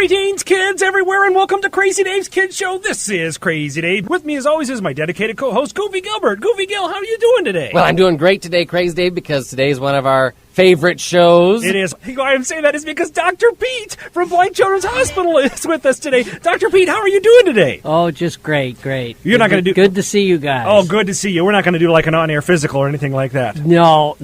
Greetings, kids everywhere, and welcome to Crazy Dave's Kids Show. This is Crazy Dave. With me, as always, is my dedicated co-host, Goofy Gilbert. Goofy Gil, how are you doing today? Well, I'm doing great today, Crazy Dave, because today is one of our favorite shows. It is. Why I'm saying that is because Dr. Pete from Blind Children's Hospital is with us today. Dr. Pete, how are you doing today? Oh, just great. You're not going to do... Good to see you guys. Oh, good to see you. We're not going to do like an on-air physical or anything like that. No.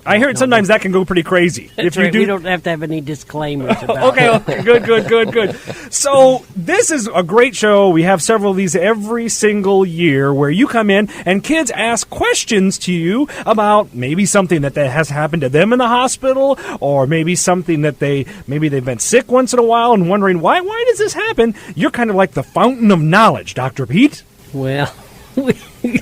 I heard sometimes that can go pretty crazy. That's right. We don't have to have any disclaimers about it. Okay, good. So this is a great show. We have several of these every single year where you come in and kids ask questions to you about maybe something that has happened to them in the hospital, or maybe something that they've been sick once in a while and wondering why does this happen? You're kind of like the fountain of knowledge, Dr. Pete. Well,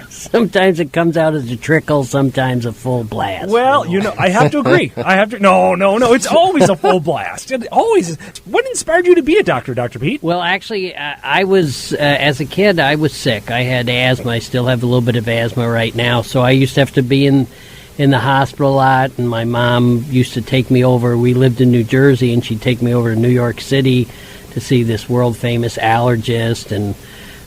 sometimes it comes out as a trickle, sometimes a full blast. Well, I have to agree. No, it's always a full blast. It always is. What inspired you to be a doctor, Dr. Pete? Well, actually, I was, as a kid, I was sick. I had asthma. I still have a little bit of asthma right now, so I used to have to be in the hospital a lot, and my mom used to take me over. We lived in New Jersey, and she'd take me over to New York City to see this world-famous allergist, and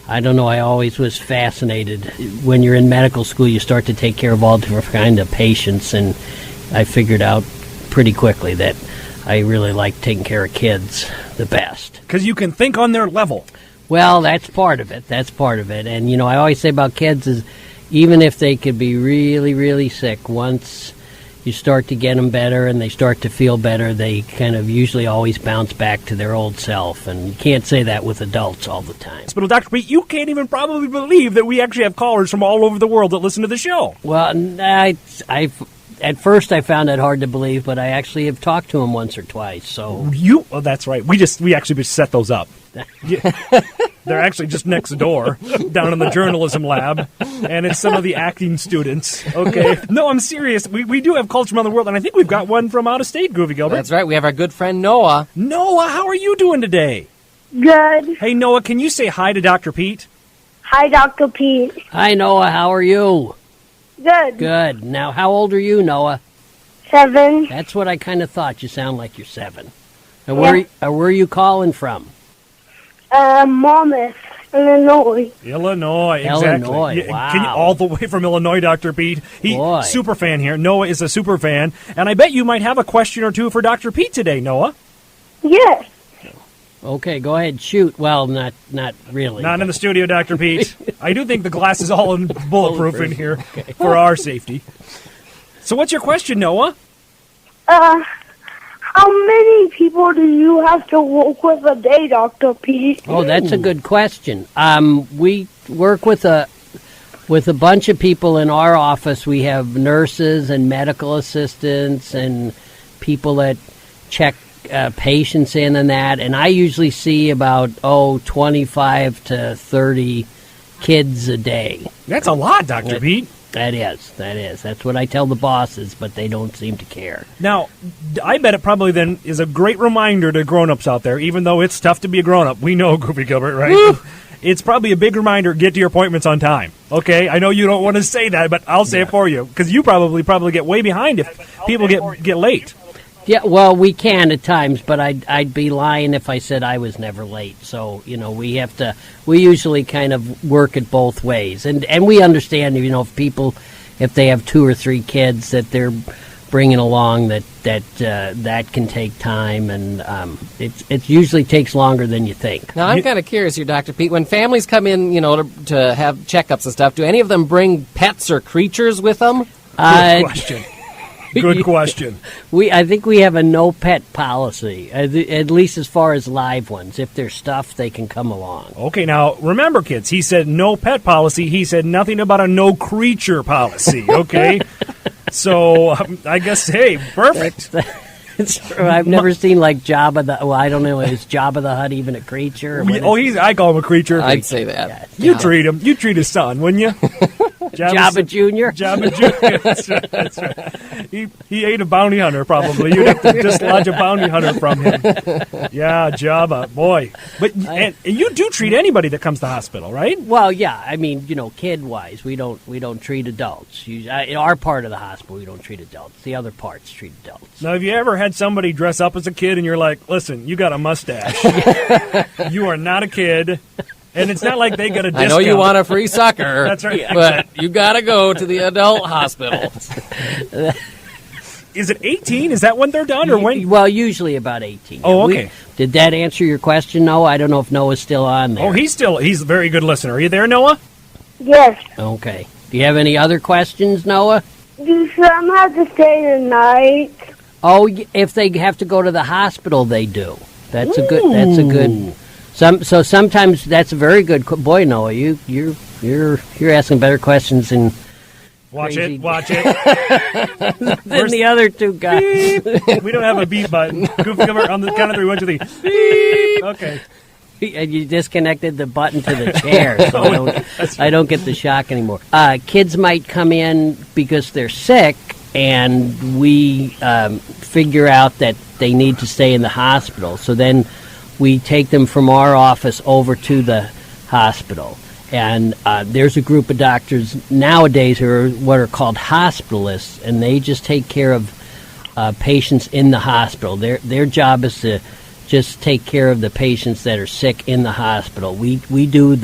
I don't know, I always was fascinated. When you're in medical school, you start to take care of all different kind of patients, and I figured out pretty quickly that I really like taking care of kids the best. Because you can think on their level. Well, that's part of it. And, I always say about kids is, even if they could be really, really sick, once you start to get them better and they start to feel better, they kind of usually always bounce back to their old self. And you can't say that with adults all the time. But Dr. Pete, you can't even probably believe that we actually have callers from all over the world that listen to the show. Well, at first I found it hard to believe, but I actually have talked to them once or twice. So that's right. We actually just set those up. They're actually just next door, down in the journalism lab, and it's some of the acting students, okay? No, I'm serious. We do have calls from around the world, and I think we've got one from out of state, Goofy Gilbert. That's right. We have our good friend Noah. Noah, how are you doing today? Good. Hey, Noah, can you say hi to Dr. Pete? Hi, Dr. Pete. Hi, Noah. How are you? Good. Good. Now, how old are you, Noah? 7. That's what I kind of thought. You sound like you're 7. And where are you calling from? Monmouth, Illinois. Illinois, exactly. Illinois, wow. Can you, all the way from Illinois, Dr. Pete. Super fan here. Noah is a super fan. And I bet you might have a question or two for Dr. Pete today, Noah. Yes. Okay, go ahead, shoot. Well, not really. Not in the studio, Dr. Pete. I do think the glass is all bulletproof in here for our safety. So what's your question, Noah? How many people do you have to work with a day, Dr. Pete? Oh, that's a good question. We work with a bunch of people in our office. We have nurses and medical assistants and people that check patients in and that. And I usually see about, 25 to 30 kids a day. That's a lot, Dr. Pete. That is. That's what I tell the bosses, but they don't seem to care. Now, I bet it probably then is a great reminder to grown-ups out there, even though it's tough to be a grown-up. We know, Goofy Gilbert, right? Woo! It's probably a big reminder, get to your appointments on time, okay? I know you don't want to say that, but I'll say it for you, because you probably get way behind if people get late. Yeah, well, we can at times, but I'd be lying if I said I was never late. So, we usually kind of work it both ways. And we understand, if they have 2 or 3 kids that they're bringing along, that can take time, and it usually takes longer than you think. Now, I'm kind of curious here, Dr. Pete. When families come in, to have checkups and stuff, do any of them bring pets or creatures with them? Good question. Good question. I think we have a no pet policy, at least as far as live ones. If they're stuffed, they can come along. Okay, now remember, kids, he said no pet policy. He said nothing about a no creature policy, okay? So I guess, hey, perfect. I've never seen like Jabba the... Well, I don't know, is Jabba the Hutt even a creature? I call him a creature. I'd say that. You treat him. You treat his son, wouldn't you? Jabba Jr.? Jabba Jr. That's right. He ate a bounty hunter, probably. You'd have to dislodge a bounty hunter from him. Yeah, Jabba, boy. But and you do treat anybody that comes to the hospital, right? Well, yeah. I mean, kid-wise, we don't treat adults. In our part of the hospital, we don't treat adults. The other parts treat adults. Now, have you ever had somebody dress up as a kid and you're like, listen, you got a mustache. You are not a kid. And it's not like they get a discount. I know you want a free sucker. That's right. But you got to go to the adult hospital. Is it 18? Is that when they're done? Or when? Well, usually about 18. Oh, okay. Did that answer your question, Noah? I don't know if Noah's still on there. Oh, he's a very good listener. Are you there, Noah? Yes. Okay. Do you have any other questions, Noah? Do some have to stay the night? Oh, if they have to go to the hospital, they do. That's a good. So sometimes that's a very good. Boy, Noah, you're asking better questions than. Watch crazy. it. Watch it. Than the other two guys. Beep. We don't have a beep button. Goofy, come on the count of 3, 1, 2, 3. Beep. Okay. And you disconnected the button to the chair, so I don't get the shock anymore. Kids might come in because they're sick, and we figure out that they need to stay in the hospital. So then we take them from our office over to the hospital. And there's a group of doctors nowadays who are what are called hospitalists, and they just take care of patients in the hospital. Their job is to just take care of the patients that are sick in the hospital. We do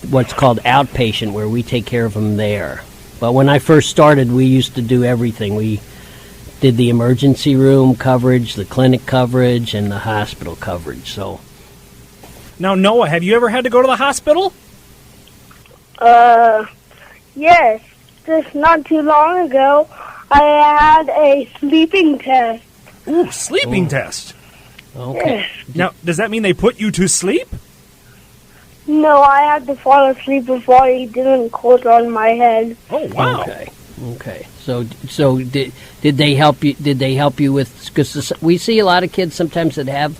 what's called outpatient, where we take care of them there. But when I first started, we used to do everything. We did the emergency room coverage, the clinic coverage, and the hospital coverage. So, now, Noah, have you ever had to go to the hospital? Yes. Just not too long ago, I had a sleeping test. Ooh, sleeping test. okay. Now, does that mean they put you to sleep? No, I had to fall asleep before he didn't close on my head. Oh, wow. Okay. So did they help you? Did they help you with? Because we see a lot of kids sometimes that have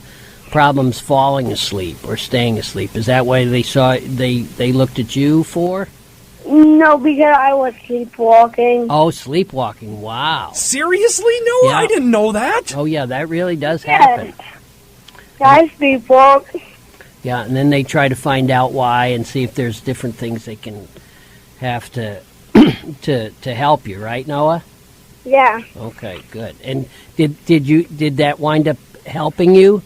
problems falling asleep or staying asleep. Is that why they looked at you for? No, because I was sleepwalking. Oh, sleepwalking. Wow. Seriously, Noah? Yeah. I didn't know that. Oh, yeah, that really does happen. I sleepwalk. Yeah, and then they try to find out why and see if there's different things they can have to to help you, right, Noah? Yeah. Okay, good. And did that wind up helping you?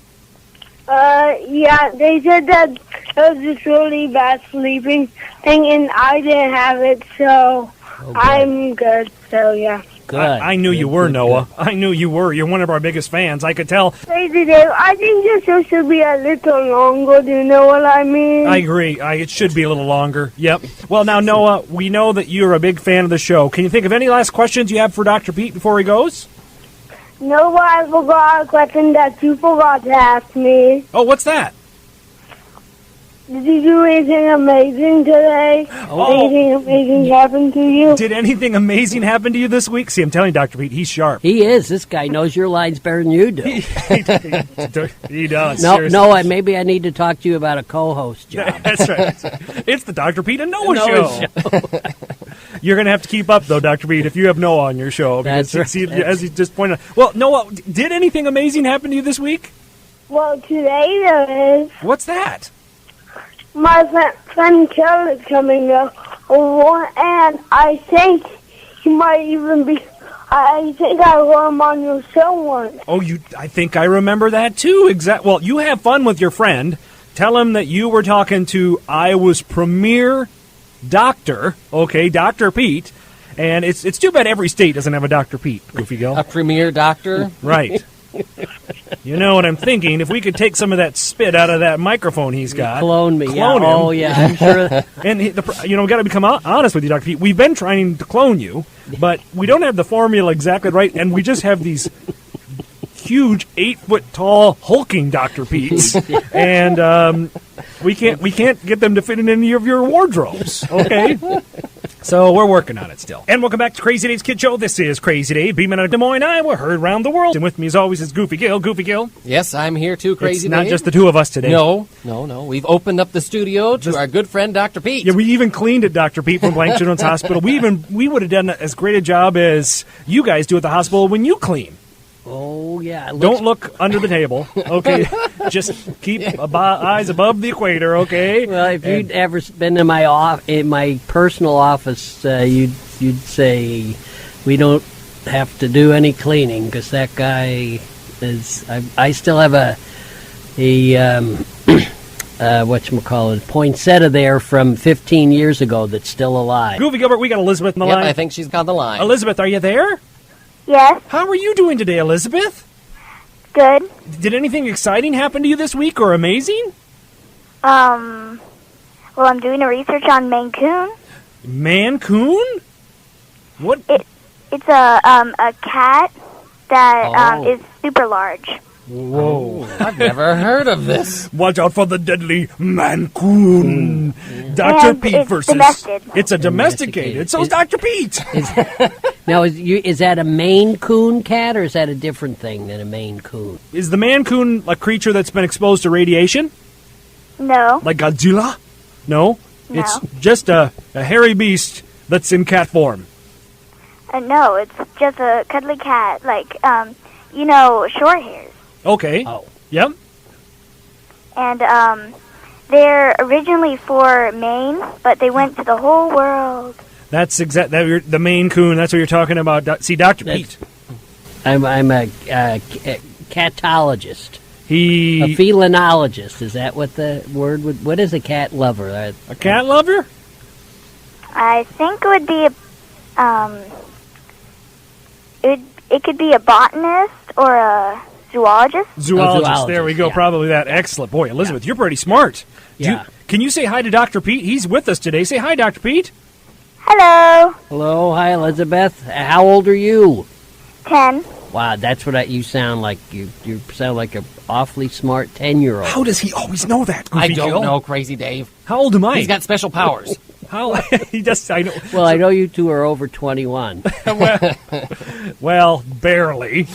Yeah, they said that it was this really bad sleeping thing, and I didn't have it, so I'm good. So, yeah. Good. I knew you were, Noah. I knew you were. You're one of our biggest fans. I could tell. Crazy Dave, I think this show should be a little longer. Do you know what I mean? I agree. It should be a little longer. Yep. Well, now, Noah, we know that you're a big fan of the show. Can you think of any last questions you have for Dr. Pete before he goes? No, but I forgot a question that you forgot to ask me. Oh, what's that? Did you do anything amazing today? Anything amazing happen to you? Did anything amazing happen to you this week? See, I'm telling you, Dr. Pete, he's sharp. He is. This guy knows your lines better than you do. He does. No, maybe I need to talk to you about a co-host job. That's right. It's the Dr. Pete and Noah show. You're going to have to keep up, though, Dr. Pete, if you have Noah on your show. That's right. See, as he just pointed out. Well, Noah, did anything amazing happen to you this week? Well, today there is. What's that? My friend Kel is coming up, and I think he might even be. I think I heard him on your show once. Oh, I think I remember that too. Well, you have fun with your friend. Tell him that you were talking to Iowa's premier doctor. Okay, Dr. Pete. And it's too bad every state doesn't have a Dr. Pete. Goofy girl. A premier doctor? Right. You know what I'm thinking? If we could take some of that spit out of that microphone he's got. Clone me. Clone him. Oh, yeah, I'm sure. And, we got to become honest with you, Dr. Pete. We've been trying to clone you, but we don't have the formula exactly right, and we just have these huge 8-foot-tall hulking Dr. Petes, and we can't get them to fit in any of your wardrobes, okay? So we're working on it still. And welcome back to Crazy Dave's Kid Show. This is Crazy Dave, beaming out of Des Moines, Iowa, heard around the world. And with me, as always, is Goofy Gill. Goofy Gill. Yes, I'm here too, Crazy It's not Dave. just the two of us today. No. We've opened up the studio to our good friend, Dr. Pete. Yeah, we even cleaned it, Dr. Pete from Blank Children's Hospital. We would have done as great a job as you guys do at the hospital when you clean. Oh, yeah. Don't look under the table, okay? Just keep eyes above the equator, okay? Well, if you'd ever been in my personal office, you'd say we don't have to do any cleaning because that guy is. I still have a whatchamacallit, poinsettia there from 15 years ago that's still alive. Goofy Gilbert, we got Elizabeth on the Yep, line. I think she's on the line. Elizabeth, are you there? Yes, How are you doing today, Elizabeth? good. Did anything exciting happen to you this week or amazing? Well, I'm doing a research on Maine Coon. Mancoon? What? It's a cat that is super large. Whoa. I've never heard of this. Watch out for the deadly Mancoon. Dr. And Pete it's versus... domestic. It's a domesticated. So is Dr. Pete. Now, is that a Maine Coon cat, or is that a different thing than a Maine Coon? Is the Mancoon a creature that's been exposed to radiation? No. Like Godzilla? No? No. It's just a hairy beast that's in cat form. No, it's just a cuddly cat, like, short hairs. Okay. Oh. Yep. And, they're originally for Maine, but they went to the whole world. That's the Maine Coon. That's what you're talking about. See, Dr. Pete. I'm a catologist. A He... felinologist. Is that what the word would... What is a cat lover? A cat lover? I think it would be it could be a botanist or a zoologist. Zoologist. There we go. yeah. Probably that. Excellent. Boy, Elizabeth, you're pretty smart. Yeah. Can you say hi to Dr. Pete? He's with us today. Say hi, Dr. Pete. Hello. Hello, hi, Elizabeth. How old are you? 10. Wow, that's what you sound like. You sound like an awfully smart 10-year-old. How does he always know that, Goofy I don't Gill? know, Crazy Dave. How old am I? He's got special powers. How? He just... I know. Well, I know you two are over 21. Well, barely.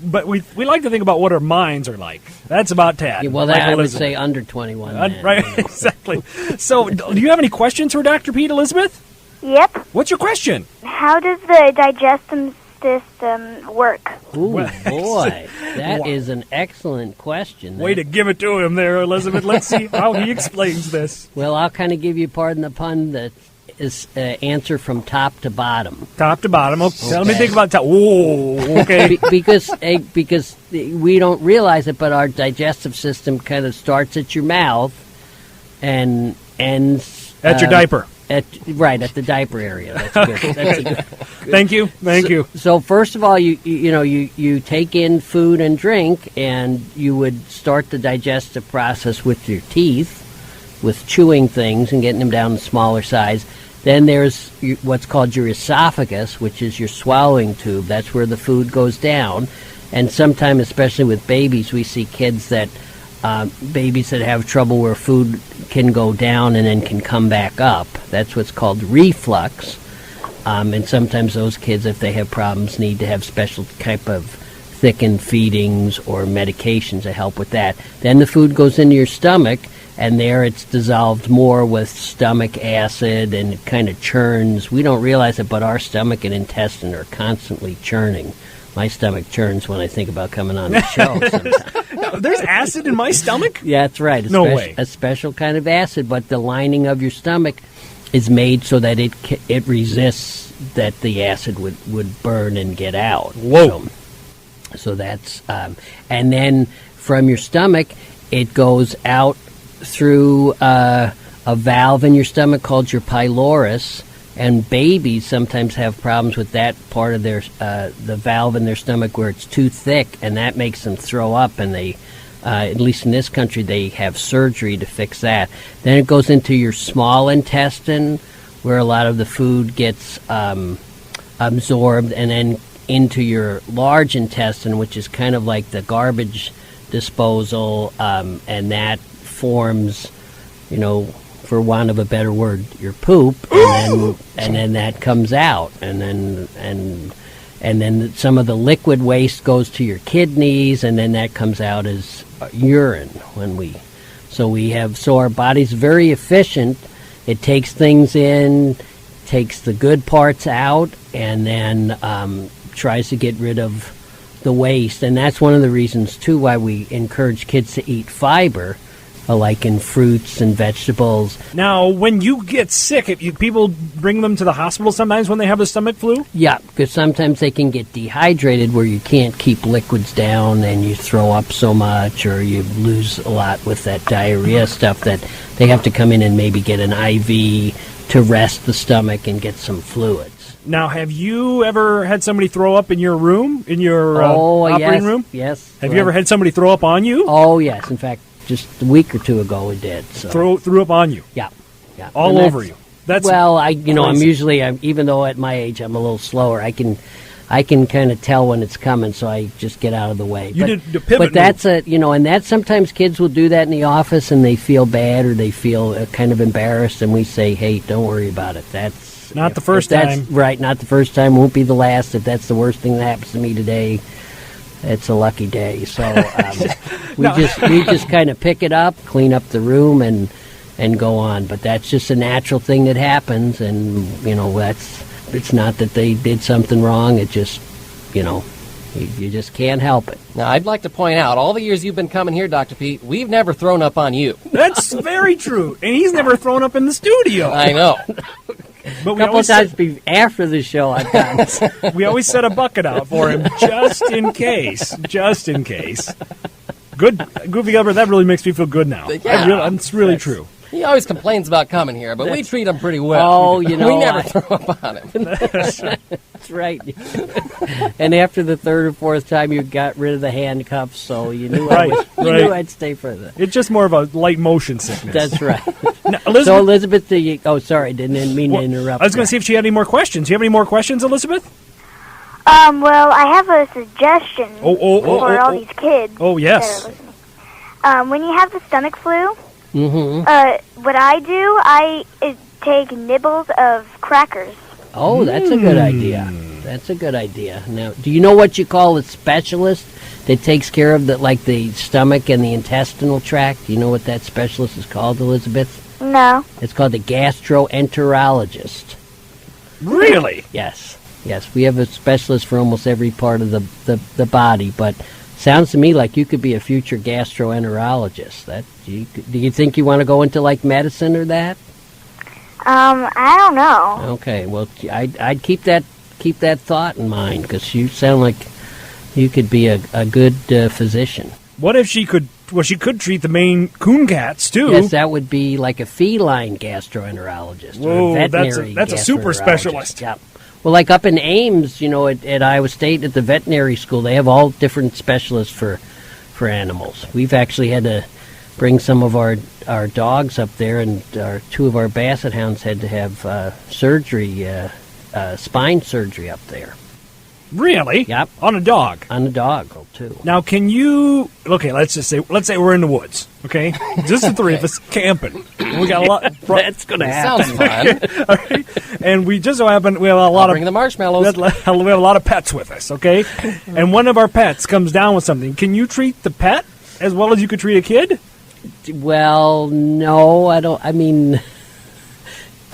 But we like to think about what our minds are like. That's about Tad. Yeah, well, like that I would Elizabeth. say under 21. then. Right, exactly. So, do you have any questions for Dr. Pete, Elizabeth? Yep. What's your question? How does the digestive system work? Ooh, Well, boy, that Wow. is an excellent question. Way to give it to him there, Elizabeth. Let's see how he explains this. Well, I'll kind of give you, pardon the pun, the answer from top to bottom. Top to bottom. Okay. Let me think about top. Whoa, okay. Because we don't realize it, but our digestive system kind of starts at your mouth and ends At your diaper. At the diaper area. That's good. That's a good. Thank you. So first of all, you take in food and drink, and you would start the digestive process with your teeth, with chewing things and getting them down to smaller size. Then there's what's called your esophagus, which is your swallowing tube. That's where the food goes down. And sometimes, especially with babies, we see kids that babies that have trouble where food can go down and then can come back up. That's what's called reflux. And sometimes those kids, if they have problems, need to have special type of thickened feedings or medications to help with that. Then the food goes into your stomach, and there it's dissolved more with stomach acid, and it kind of churns. We don't realize it, but our stomach and intestine are constantly churning. My stomach churns when I think about coming on the show sometimes. There's acid in my stomach? Yeah, that's right. No way. A special kind of acid, but the lining of your stomach is made so that it resists that the acid would burn and get out. Whoa. So that's and then from your stomach it goes out through a valve in your stomach called your pylorus, and babies sometimes have problems with that part of their the valve in their stomach where it's too thick, and that makes them throw up, and they at least in this country they have surgery to fix that. Then it goes into your small intestine where a lot of the food gets absorbed, and then into your large intestine, which is kind of like the garbage disposal, and that forms, for want of a better word, your poop, and then that comes out, and then some of the liquid waste goes to your kidneys, and then that comes out as urine so our body's very efficient. It takes things in, takes the good parts out, and then tries to get rid of the waste. And that's one of the reasons, too, why we encourage kids to eat fiber, like in fruits and vegetables. Now, when you get sick, people bring them to the hospital sometimes when they have the stomach flu? Yeah, because sometimes they can get dehydrated where you can't keep liquids down and you throw up so much, or you lose a lot with that diarrhea stuff, that they have to come in and maybe get an IV to rest the stomach and get some fluids. Now, have you ever had somebody throw up in your room, in your operating room? Yes. Have you ever had somebody throw up on you? Oh, yes. In fact, just a week or two ago it did. So. Threw up on you? Yeah. All over you? I'm even though at my age I'm a little slower, I can kind of tell when it's coming, so I just get out of the way. Did the pivot but that's and that's sometimes kids will do that in the office and they feel bad or they feel kind of embarrassed, and we say, hey, don't worry about it. That's not the first time. Right, not the first time, won't be the last. If that's the worst thing that happens to me today, it's a lucky day. So we just kind of pick it up, clean up the room, and go on. But that's just a natural thing that happens, and it's not that they did something wrong. It just you just can't help it. Now, I'd like to point out, all the years you've been coming here, Dr. Pete, we've never thrown up on you. That's very true. And he's never thrown up in the studio. I know. But a couple of times after the show, I've done. We always set a bucket out for him just in case. Just in case. Good, Goofy Gilbert. That really makes me feel good now. Yeah, it's really true. He always complains about coming here, but we treat him pretty well. Oh, we never throw up on him. That's right. And after the third or fourth time, you got rid of the handcuffs, so you knew knew I'd stay further. It's just more of a light motion sickness. That's right. Now, Elizabeth, sorry, didn't mean to interrupt. I was going to see if she had any more questions. Do you have any more questions, Elizabeth? Well, I have a suggestion for all these kids. Oh, yes. That are listening. When you have the stomach flu, what I do, I take nibbles of crackers. Oh, that's a good idea. That's a good idea. Now, do you know what you call a specialist that takes care of the stomach and the intestinal tract? Do you know what that specialist is called, Elizabeth? No. It's called the gastroenterologist. Really? Yes. We have a specialist for almost every part of the body, but sounds to me like you could be a future gastroenterologist. Do you think you want to go into medicine or that? I don't know. Okay, well, I'd keep that thought in mind, because you sound like you could be a good physician. What if she could? Well, she could treat the Maine coon cats too. Yes, that would be like a feline gastroenterologist. Whoa, or a veterinary that's a super specialist. Yeah. Well, like up in Ames, at Iowa State at the veterinary school, they have all different specialists for animals. We've actually had to bring some of our dogs up there, and two of our basset hounds had to have surgery, spine surgery up there. Really? Yep. On a dog? On a dog, too. Now, can you... Okay, let's say we're in the woods, okay? Just the three of us camping. We got a lot... That's going to happen. Sounds fun. All right? And we just so happen... We have a lot bring the marshmallows. We have a lot of pets with us, okay? And one of our pets comes down with something. Can you treat the pet as well as you could treat a kid? Well, no, I don't... I mean...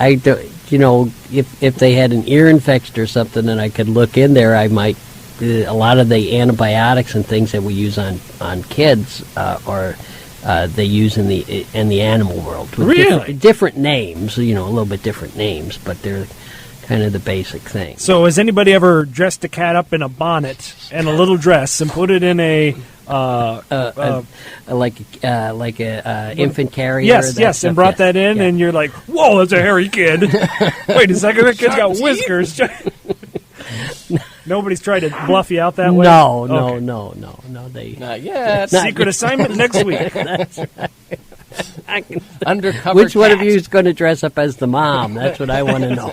I don't, if they had an ear infection or something, and I could look in there, I might. A lot of the antibiotics and things that we use on kids, or they use in the animal world. With really, different names. A little bit different names, but they're kind of the basic thing. So, has anybody ever dressed a cat up in a bonnet and a little dress and put it in a infant carrier? Yes, and brought that in, and you're like, whoa, that's a hairy kid. Wait a second, that kid's got whiskers. Nobody's tried to bluff you out that way? No, okay. no. Not yet. Secret assignment next week. That's right. Undercover Which one of cat. you is going to dress up as the mom? That's what I want to know.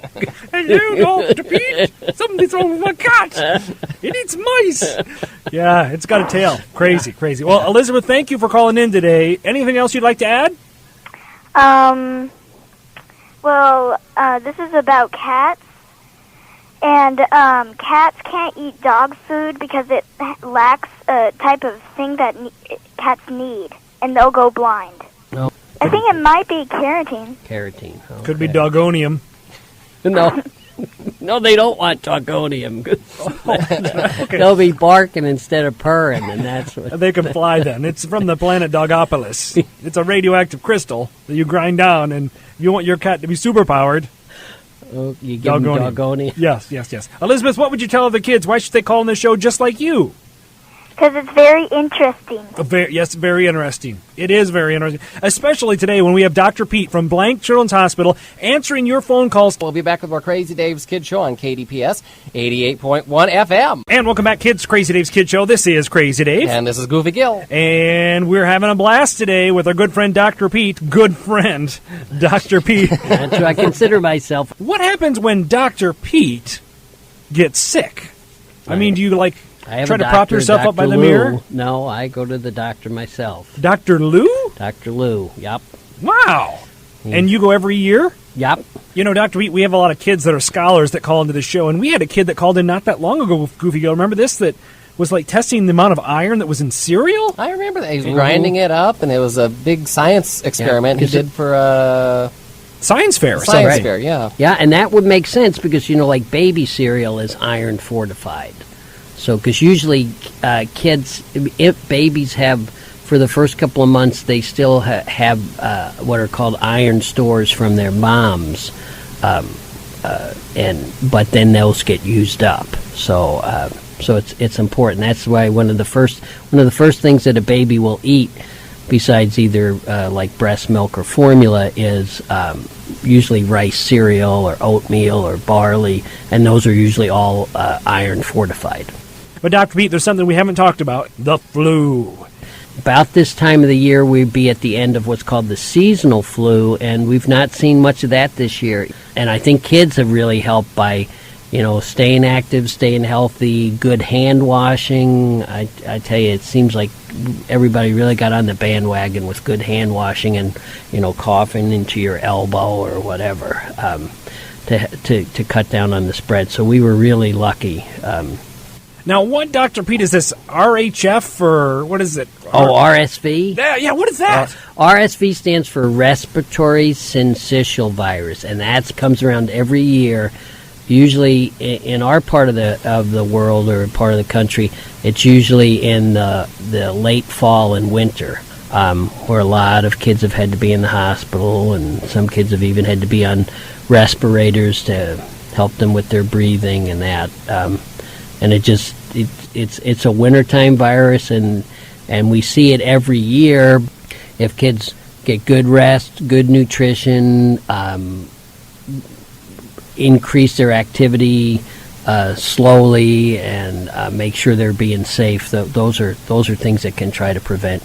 Hey, you, Dr. Pete, something's wrong with my cat. It eats mice. Yeah, it's got a tail. Crazy. Well, Elizabeth, thank you for calling in today. Anything else you'd like to add? Well, this is about cats. And cats can't eat dog food because it lacks a type of thing that cats need, and they'll go blind. No. I think it might be carotene. Carotene. Okay. Could be dogonium. No. No, they don't want dogonium. Okay. They'll be barking instead of purring, and that's what... They can fly then. It's from the planet Dogopolis. It's a radioactive crystal that you grind down, and if you want your cat to be superpowered... Oh, you give them dogonium. Yes. Elizabeth, what would you tell the kids? Why should they call in the show just like you? Because it's very interesting. Yes, very interesting. It is very interesting, especially today when we have Dr. Pete from Blank Children's Hospital answering your phone calls. We'll be back with more Crazy Dave's Kid Show on KDPS 88.1 FM. And welcome back, kids. Crazy Dave's Kid Show. This is Crazy Dave. And this is Goofy Gill. And we're having a blast today with our good friend Dr. Pete. Good friend, Dr. Pete. That's what I consider myself. What happens when Dr. Pete gets sick? I mean, do you try to prop yourself up by the mirror? No, I go to the doctor myself. Dr. Lou? Dr. Lou, yep. Wow. And you go every year? Yep. You know, Dr. Pete, we have a lot of kids that are scholars that call into the show, and we had a kid that called in not that long ago, Goofy Gill. Remember this? That was testing the amount of iron that was in cereal? I remember that. He was grinding it up, and it was a big science experiment he did for a... Science fair. Science fair, yeah. Yeah, and that would make sense because, baby cereal is iron fortified. So, because usually babies have, for the first couple of months, they still have what are called iron stores from their moms, but then those get used up. So it's important. That's why one of the first things that a baby will eat, besides either like breast milk or formula, is usually rice cereal or oatmeal or barley, and those are usually all iron fortified. But Dr. Pete, there's something we haven't talked about, the flu. About this time of the year, we'd be at the end of what's called the seasonal flu, and we've not seen much of that this year. And I think kids have really helped by, staying active, staying healthy, good hand washing. I tell you, it seems like everybody really got on the bandwagon with good hand washing and, coughing into your elbow or whatever to cut down on the spread. So we were really lucky. Now, what, Dr. Pete, is this RHF or what is it? RSV? Yeah, what is that? RSV stands for respiratory syncytial virus, and that comes around every year. Usually in our part of the world or part of the country, it's usually in the late fall and winter, where a lot of kids have had to be in the hospital, and some kids have even had to be on respirators to help them with their breathing and that. And it's a wintertime virus, and we see it every year. If kids get good rest, good nutrition, increase their activity slowly, and make sure they're being safe, those are things that can try to prevent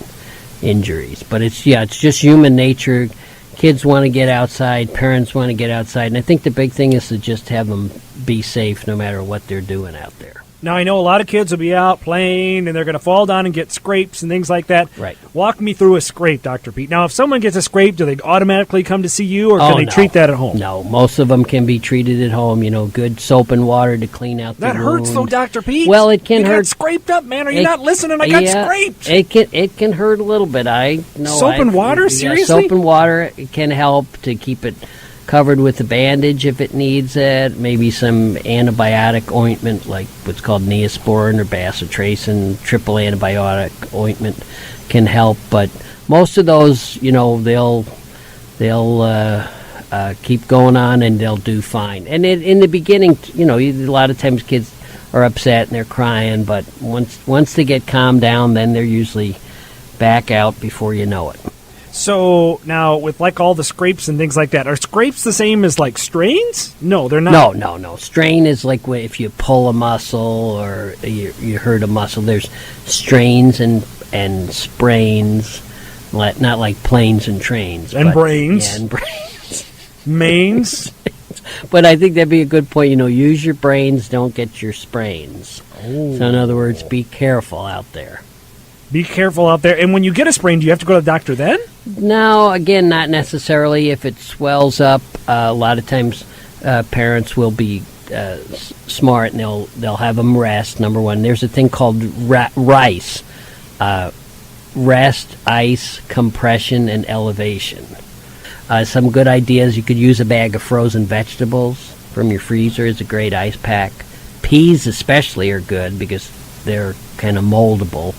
injuries. But it's just human nature. Kids want to get outside, parents want to get outside, and I think the big thing is to just have them be safe no matter what they're doing out there. Now, I know a lot of kids will be out playing, and they're going to fall down and get scrapes and things like that. Right. Walk me through a scrape, Dr. Pete. Now, if someone gets a scrape, do they automatically come to see you, or can they treat that at home? No, most of them can be treated at home. Good soap and water to clean out the wound. That hurts, though, Dr. Pete. Well, it can hurt. You got scraped up, man. Are you not listening? I got scraped. It can hurt a little bit. Soap and water? Seriously? Soap and water can help to keep it covered with a bandage if it needs it. Maybe some antibiotic ointment, like what's called Neosporin or bacitracin, triple antibiotic ointment can help. But most of those, they'll keep going on and they'll do fine. And in the beginning, a lot of times kids are upset and they're crying, but once they get calmed down, then they're usually back out before you know it. So now, with all the scrapes and things like that, are scrapes the same as strains? No, they're not. No. Strain is like if you pull a muscle or you hurt a muscle. There's strains and sprains, not like planes and trains. And brains. Yeah, and brains. Mains. But I think that'd be a good point. Use your brains, don't get your sprains. Oh. So in other words, be careful out there. Be careful out there. And when you get a sprain, do you have to go to the doctor then? No, again, not necessarily. If it swells up, a lot of times parents will be smart and they'll have them rest. Number one, there's a thing called RICE, rest, ice, compression, and elevation. Some good ideas: you could use a bag of frozen vegetables from your freezer as a great ice pack. Peas especially are good because they're kind of moldable.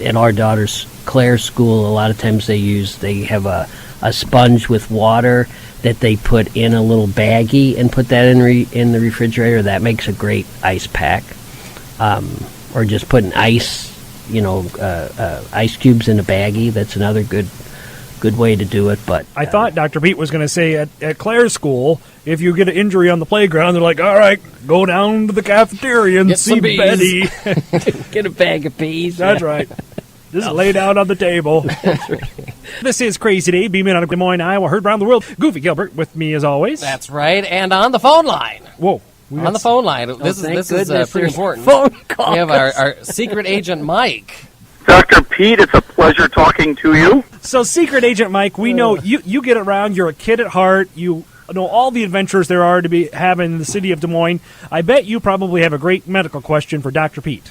In our daughter's Claire's school, a lot of times they have a sponge with water that they put in a little baggie and put that in the refrigerator. That makes a great ice pack. Or just putting ice, ice cubes in a baggie. That's another good way to do it. But I thought Dr. Pete was going to say at Claire's school, if you get an injury on the playground, they're like, all right, go down to the cafeteria and Get see Betty. get a bag of peas. That's right. Just lay down on the table. That's right. This is Crazy Dave, beaming out of Des Moines, Iowa, heard around the world. Goofy Gilbert with me as always. That's right. And on the phone line. Whoa. On the phone line. This is pretty important. Phone call. We have our secret agent, Mike. Dr. Pete, it's a pleasure talking to you. So, Secret Agent Mike, we know you get around. You're a kid at heart. You know all the adventures there are to be having in the city of Des Moines. I bet you probably have a great medical question for Dr. Pete.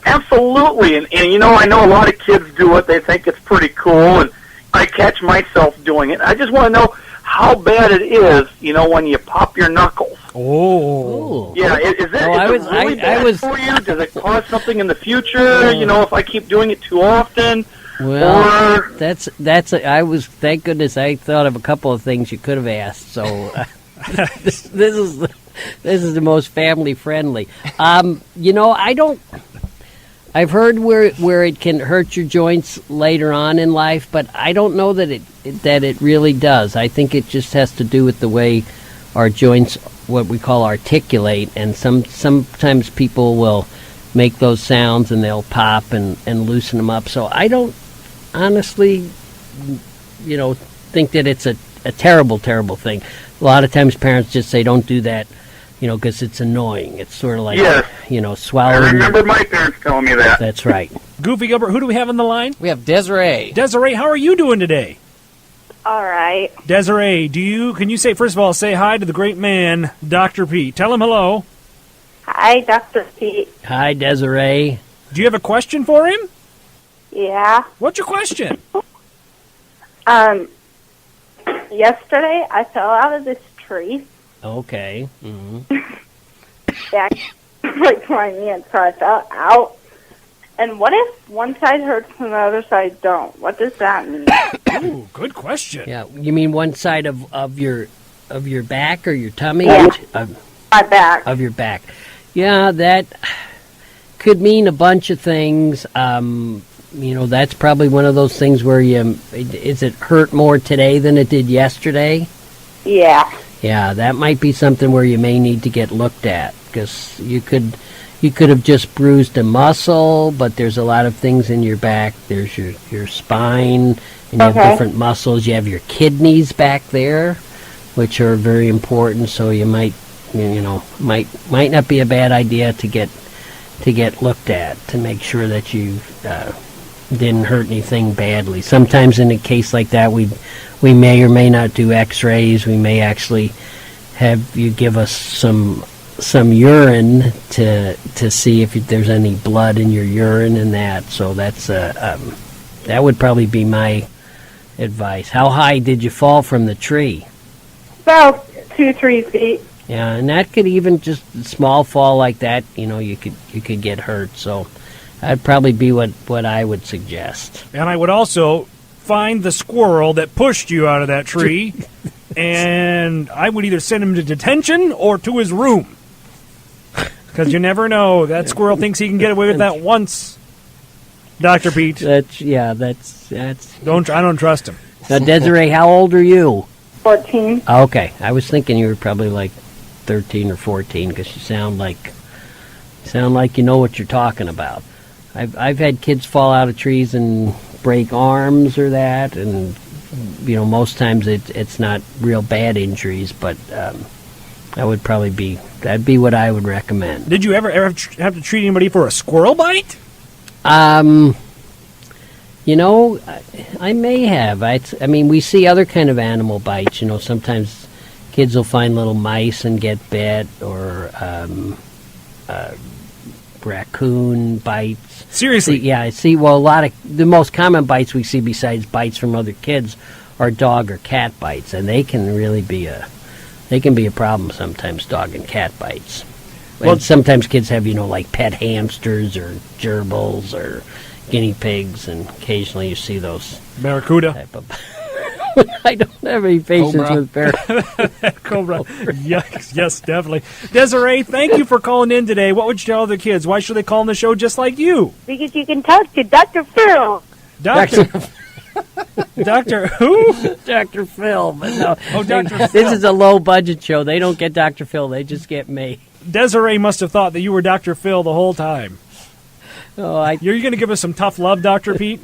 Absolutely. And I know a lot of kids do it. They think it's pretty cool, and I catch myself doing it. I just want to know how bad it is, when you pop your knuckles. Oh. Yeah, is it really bad for you? Does it cause something in the future, if I keep doing it too often? Well, thank goodness I thought of a couple of things you could have asked. So this is the most family friendly. I've heard where it can hurt your joints later on in life, but I don't know that it really does. I think it just has to do with the way our joints, what we call articulate, and sometimes people will make those sounds and they'll pop and loosen them up. So I don't honestly, think that it's a terrible, terrible thing. A lot of times parents just say, don't do that, because it's annoying. It's sort of like, swallowing. I remember my parents telling me that. That's right. Goofy Gilbert, who do we have on the line? We have Desiree. Desiree, how are you doing today? All right. Desiree, can you first of all, say hi to the great man, Dr. Pete. Tell him hello. Hi, Dr. Pete. Hi, Desiree. Do you have a question for him? Yeah. What's your question? Yesterday I fell out of this tree. Okay. Mm-hmm. Yeah, like my knee, and so I fell out. And what if one side hurts and the other side don't? What does that mean? Ooh, good question. Yeah, you mean one side of your back or your tummy? Yeah. My back. Of your back. Yeah, that could mean a bunch of things. That's probably one of those things where is it hurt more today than it did yesterday? Yeah. Yeah, that might be something where you may need to get looked at, because you could have just bruised a muscle, but there's a lot of things in your back. There's your spine, and you have different muscles. You have your kidneys back there, which are very important. So you might not be a bad idea to get looked at to make sure that you didn't hurt anything badly. Sometimes in a case like that, we may or may not do X-rays. We may actually have you give us some urine to see if there's any blood in your urine and that. So that's that would probably be my advice. How high did you fall from the tree? About 2-3 feet. Yeah, and that could even just a small fall like that. You could get hurt. So that'd probably be what I would suggest. And I would also find the squirrel that pushed you out of that tree, and I would either send him to detention or to his room. Because you never know. That squirrel thinks he can get away with that once, Dr. Pete. I don't trust him. Now, Desiree, how old are you? 14. Okay, I was thinking you were probably like 13 or 14, because you sound like you know what you're talking about. I've had kids fall out of trees and break arms or that, and most times it's not real bad injuries, but that'd be what I would recommend. Did you ever have to treat anybody for a squirrel bite? You know, I may have. I mean, we see other kind of animal bites. You know, sometimes kids will find little mice and get bit, or raccoon bites. Seriously? Yeah, I see. Well, a lot of the most common bites we see besides bites from other kids are dog or cat bites, and they can really be a problem sometimes. Dog and cat bites. Well, And sometimes kids have, you know, like pet hamsters or gerbils or guinea pigs, and occasionally you see those Barracuda. type of. I don't have any patience Cobra. with bear. Cobra. Yes, definitely. Desiree, thank you for calling in today. What would you tell other kids? Why should they call in the show just like you? Because you can talk to Dr. Phil. Doctor who? Dr. Phil, but no. Oh, Dr. Phil. This is a low budget show. They don't get Dr. Phil. They just get me. Desiree must have thought that you were Dr. Phil the whole time. Oh, You're going to give us some tough love, Dr. Pete?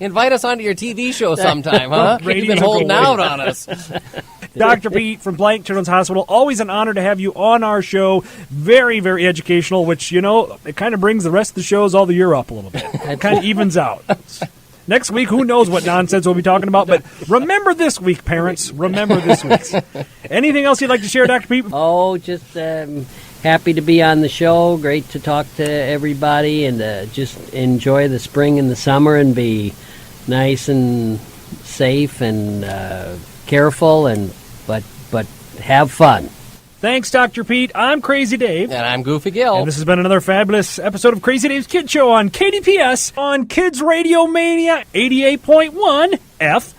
Invite us onto your TV show sometime, huh? You've Ratings been will holding go out way. on us. Dr. Pete from Blank Children's Hospital. Always an honor to have you on our show. Very, very educational, which, you know, it kind of brings the rest of the shows all the year up a little bit. It kind of evens out. Next week, who knows what nonsense we'll be talking about, but remember this week, parents. Remember this week. Anything else you'd like to share, Dr. Pete? Oh, just happy to be on the show. Great to talk to everybody, and just enjoy the spring and the summer and be nice and safe and careful, and but have fun. Thanks, Dr. Pete. I'm Crazy Dave. And I'm Goofy Gil. And this has been another fabulous episode of Crazy Dave's Kid Show on KDPS on Kids Radio Mania 88.1 FM.